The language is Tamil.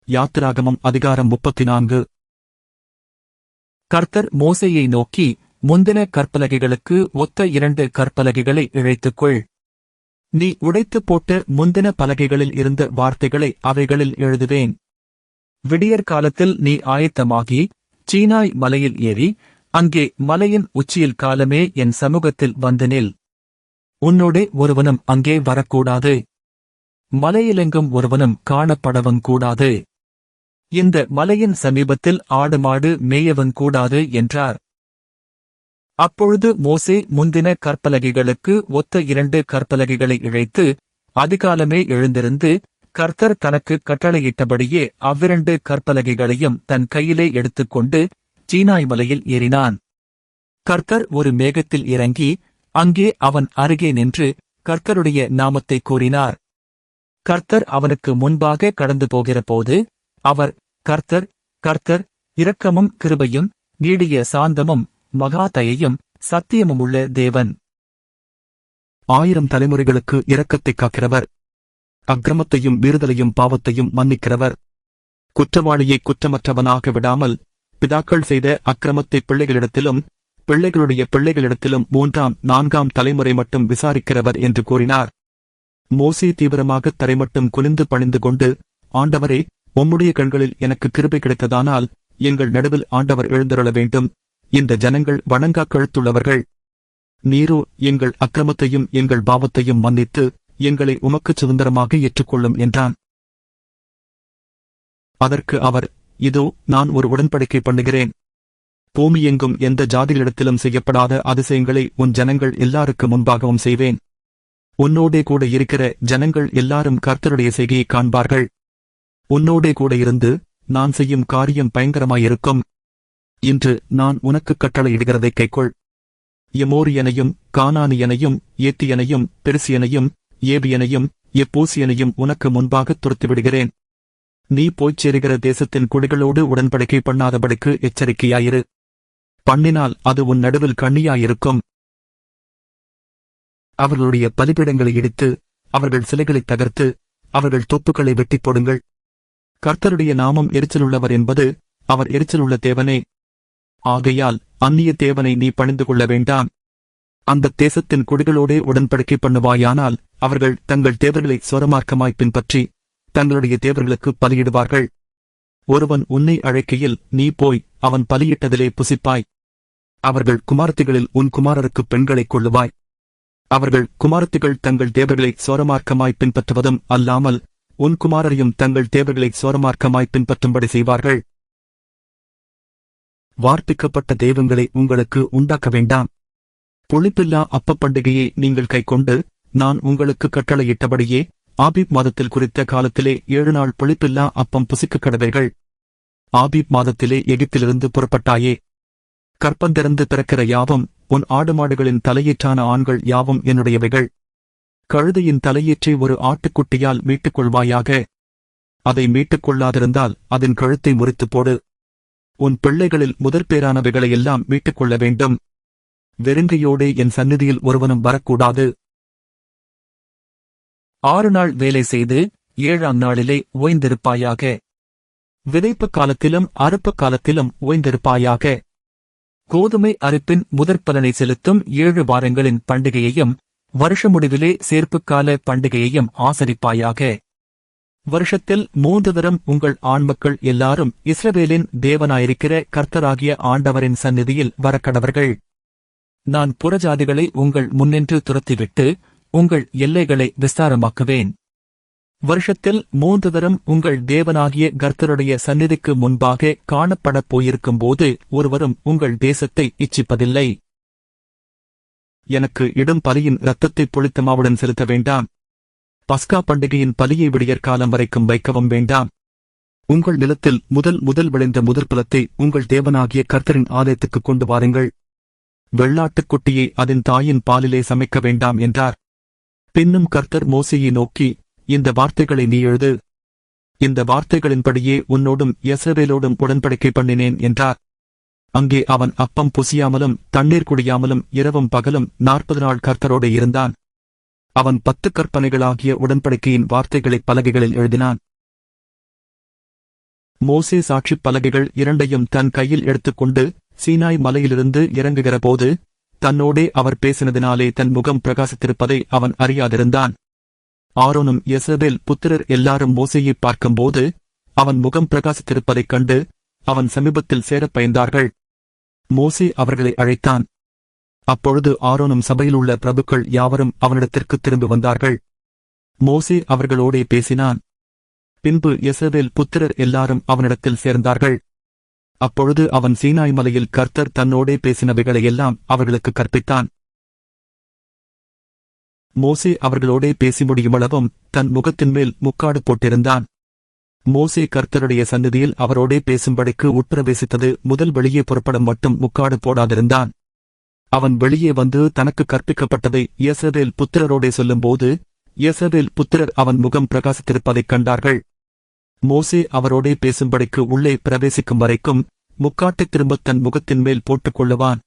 யாத்திராகமம் அதிகாரம் 34. கர்த்தர் மோசேயை நோக்கி, முந்தின கற்பலகைகளுக்கு ஒத்த 2 கற்பலகைகளை இழைத்துக்கொள். நீ உடைத்துப் போட்ட முந்தின பலகைகளில் இருந்த வார்த்தைகளை அவைகளில் எழுதுவேன். விடியற்காலத்தில் நீ ஆயத்தமாகி சீனாய் மலையில் ஏறி, அங்கே மலையின் உச்சியில் காலமே என் சமூகத்தில் வந்து நில். உன்னோடே ஒருவனும் அங்கே வரக்கூடாது. மலையிலெங்கும் ஒருவனும் காணப்படவும் கூடாது. இந்த மலையின் சமீபத்தில் ஆடு மாடு மேயவும் கூடாது என்றார். அப்பொழுது மோசே முந்தின கற்பலகைகளுக்கு ஒத்த 2 கற்பலகைகளை இழைத்து, அதிகாலமே எழுந்திருந்து, கர்த்தர் தனக்கு கட்டளையிட்டபடியே அவ்விரண்டு கற்பலகைகளையும் தன் கையிலே எடுத்துக்கொண்டு சீனாய் மலையில் ஏறினான். கர்த்தர் ஒரு மேகத்தில் இறங்கி, அங்கே அவன் அருகே நின்று கர்த்தருடைய நாமத்தை கூறினார். கர்த்தர் அவனுக்கு முன்பாக கடந்து போகிறபோது, அவர், கர்த்தர், கர்த்தர், இரக்கமும் கிருபையும் நீடிய சாந்தமும் மகா தயையும் சத்தியமுமுள்ள தேவன். 1000 தலைமுறைகளுக்கு இரக்கத்தைக் காக்கிறவர். அக்கிரமத்தையும் மீறுதலையும் பாவத்தையும் மன்னிக்கிறவர். குற்றவாளியை குற்றமற்றவனாக விடாமல், பிதாக்கள் செய்த அக்கிரமத்தை பிள்ளைகளிடத்திலும் பிள்ளைகளுடைய பிள்ளைகளிடத்திலும் 3ஆம் 4ஆம் தலைமுறை மட்டும் விசாரிக்கிறவர் என்று கூறினார். மோசே தீவிரமாக தரைமட்டும் குனிந்து பணிந்து கொண்டு, ஆண்டவரே, உம்முடைய கண்களில் எனக்கு கிருபை கிடைத்ததானால் எங்கள் நடுவில் ஆண்டவர் எழுந்தருள வேண்டும். இந்த ஜனங்கள் வணங்கா கழுத்துள்ளவர்கள். நீரோ எங்கள் அக்கிரமத்தையும் எங்கள் பாவத்தையும் மன்னித்து எங்களை உமக்குச் சுதந்திரமாக ஏற்றுக்கொள்ளும் என்றான். அதற்கு அவர், இதோ நான் ஒரு உடன்படிக்கை பண்ணுகிறேன். பூமியெங்கும் எந்த ஜாதிகளிடத்திலும் செய்யப்படாத அதிசயங்களை உன் ஜனங்கள் எல்லாருக்கு முன்பாகவும் செய்வேன். உன்னோடே கூட இருக்கிற ஜனங்கள் எல்லாரும் கர்த்தருடைய செய்கையை காண்பார்கள். உன்னோடே கூட இருந்து நான் செய்யும் காரியம் பயங்கரமாயிருக்கும். இன்று நான் உனக்கு கட்டளையிடுகிறதைக் கைக்கொள். எமோரியனையும் கானானியனையும் ஏத்தியனையும் பெருசியனையும் ஏபியனையும் எப்பூசியனையும் உனக்கு முன்பாக துரத்திவிடுகிறேன். நீ போய்ச் சேருகிற தேசத்தின் குடிகளோடு உடன்படிக்கை பண்ணாதபடிக்கு எச்சரிக்கையாயிரு. பண்ணினால் அது உன் நடுவில் கண்ணியாயிருக்கும். அவர்களுடைய பலிபீடங்களை இடித்து, அவர்கள் சிலைகளைத் தகர்த்து, அவர்கள் தொப்புக்களை வெட்டிப் போடுங்கள். கர்த்தருடைய நாமம் எரிச்சலுள்ளவர் என்பது அவர் எரிச்சலுள்ள தேவனே. ஆகையால் அந்நிய தேவனை நீ பணிந்து கொள்ள வேண்டாம். அந்த தேசத்தின் குடிகளோடே உடன்படிக்கை பண்ணுவாயானால் அவர்கள் தங்கள் தேவர்களை சொரமார்க்கமாய் பின்பற்றி தங்களுடைய தேவர்களுக்கு பலியிடுவார்கள். ஒருவன் உன்னை அழைக்கையில் நீ போய் அவன் பலியிட்டதிலே புசிப்பாய். அவர்கள் குமாரத்திகளில் உன் குமாரருக்கு பெண்களைக் கொள்ளுவாய். அவர்கள் குமாரத்திகள் தங்கள் தேவர்களை சோரமார்க்கமாய் பின்பற்றுவதும் அல்லாமல் உன் குமாரரையும் தங்கள் தேவர்களை சோரமார்க்கமாய் பின்பற்றும்படி செய்வார்கள். வார்ப்பிக்கப்பட்ட தெய்வங்களை உங்களுக்கு உண்டாக்க வேண்டாம். புளிப்பில்லா அப்பப் பண்டிகையை நீங்கள் கைக்கொண்டு நான் உங்களுக்கு கட்டளையிட்டபடியே ஆபீப் மாதத்தில் குறித்த காலத்திலே 7 நாள் புளிப்பில்லா அப்பம் புசிக்கக் கடவைகள். ஆபீப் மாதத்திலே எகிப்திலிருந்து புறப்பட்டாயே. கற்பந்திறந்து பிறக்கிற யாவும் உன் ஆடு மாடுகளின் தலையீற்றான ஆண்கள் யாவும் என்னுடையவைகள். கழுதையின் தலையீற்றை ஒரு ஆட்டுக்குட்டியால் மீட்டுக் கொள்வாயாக. அதை மீட்டுக் கொள்ளாதிருந்தால் அதன் கழுத்தை முறித்துப் போடு. உன் பிள்ளைகளில் முதற்பேரானவைகளையெல்லாம் மீட்டுக் கொள்ள வேண்டும். வெறுங்கையோடே என் சந்நிதியில் ஒருவனும் வரக்கூடாது. 6 நாள் வேலை செய்து 7ஆம் நாளிலே ஓய்ந்திருப்பாயாக. விதைப்பு காலத்திலும் அறுப்பு காலத்திலும் ஓய்ந்திருப்பாயாக. கோதுமை அறுப்பின் முதற்பலனை செலுத்தும் 7 வாரங்களின் பண்டிகையையும் வருஷ முடிவிலே சேர்ப்புக்கால பண்டிகையையும் ஆசரிப்பாயாக. வருஷத்தில் 3 தரம் உங்கள் ஆண்மக்கள் எல்லாரும் இஸ்ரவேலின் தேவனாயிருக்கிற கர்த்தராகிய ஆண்டவரின் சந்நிதியில் வரக்கடவர்கள். நான் புறஜாதிகளை உங்கள் முன்னின்று துரத்திவிட்டு உங்கள் எல்லைகளை விஸ்தாரமாக்குவேன். வருஷத்தில் 3 தரம் உங்கள் தேவனாகிய கர்த்தருடைய சந்நிதிக்கு முன்பாக காணப்படப் போயிருக்கும்போது ஒருவரும் உங்கள் தேசத்தை இச்சிப்பதில்லை. எனக்கு இடும் பலியின் இரத்தத்தை புளித்த மாவுடன் செலுத்த வேண்டாம். பஸ்கா பண்டிகையின் பலியை விடியற்காலம் வரைக்கும் வைக்கவும் வேண்டாம். உங்கள் நிலத்தில் முதல் விளைந்த முதற்பலத்தை உங்கள் தேவனாகிய கர்த்தரின் ஆலயத்துக்கு கொண்டு வாருங்கள். வெள்ளாட்டுக்குட்டியை அதன் தாயின் பாலிலே சமைக்க வேண்டாம் என்றார். பின்னும் கர்த்தர் மோசேயை நோக்கி, இந்த வார்த்தைகளை நீ எழுது. இந்த வார்த்தைகளின்படியே உன்னோடும் யெஸ்ரவேலோடும் உடன்படிக்கை பண்ணினேன் என்றார். அங்கே அவன் அப்பம் புசியாமலும் தண்ணீர் குடியாமலும் இரவும் பகலும் 40 நாள் கர்த்தரோடு இருந்தான். அவன் 10 கற்பனைகளாகிய உடன்படிக்கையின் வார்த்தைகளை பலகைகளில் எழுதினான். மோசே சாட்சிப் பலகைகள் இரண்டையும் தன் கையில் எடுத்துக்கொண்டு சீனாய் மலையிலிருந்து இறங்குகிற போது தன்னோடே அவர் பேசினதினாலே தன் முகம் பிரகாசித்திருப்பதை அவன் அறியாதிருந்தான். ஆரோனும் யெசபேல் புத்திரர் எல்லாரும் மோசேயைப் பார்க்கும்போது அவன் முகம் பிரகாசித்திருப்பதைக் கண்டு அவன் சமீபத்தில் சேரப் பயந்தார்கள். மோசே அவர்களை அழைத்தான். அப்பொழுது ஆரோனும் சபையிலுள்ள பிரபுக்கள் யாவரும் அவனிடத்திற்குத் திரும்பி வந்தார்கள். மோசே அவர்களோடே பேசினான். பின்பு யெசபேல் புத்திரர் எல்லாரும் அவனிடத்தில் சேர்ந்தார்கள். அப்பொழுது அவன் சீனாய் மலையில் கர்த்தர் தன்னோடே பேசினவைகளையெல்லாம் அவர்களுக்கு கற்பித்தான். மோசே அவர்களோடே பேசி முடியுமளவும் தன் முகத்தின் மேல் முக்காடு போட்டிருந்தான். மோசே கர்த்தருடைய சந்நிதியில் அவரோடே பேசும்படிக்கு உட்பிரவேசித்தது முதல் வெளியே புறப்படும் மட்டும் முக்காடு போடாதிருந்தான். அவன் வெளியே வந்து தனக்கு கற்பிக்கப்பட்டதை யெசபேல் புத்திரரோடே சொல்லும்போது யெசபேல் புத்திரர் அவன் முகம் பிரகாசித்திருப்பதைக் கண்டார்கள். மோசே அவரோடே பேசும்படிக்கு உள்ளே பிரவேசிக்கும் வரைக்கும் முக்காட்டைத் திரும்பத் தன் முகத்தின் மேல் போட்டுக் கொள்ளுவான்.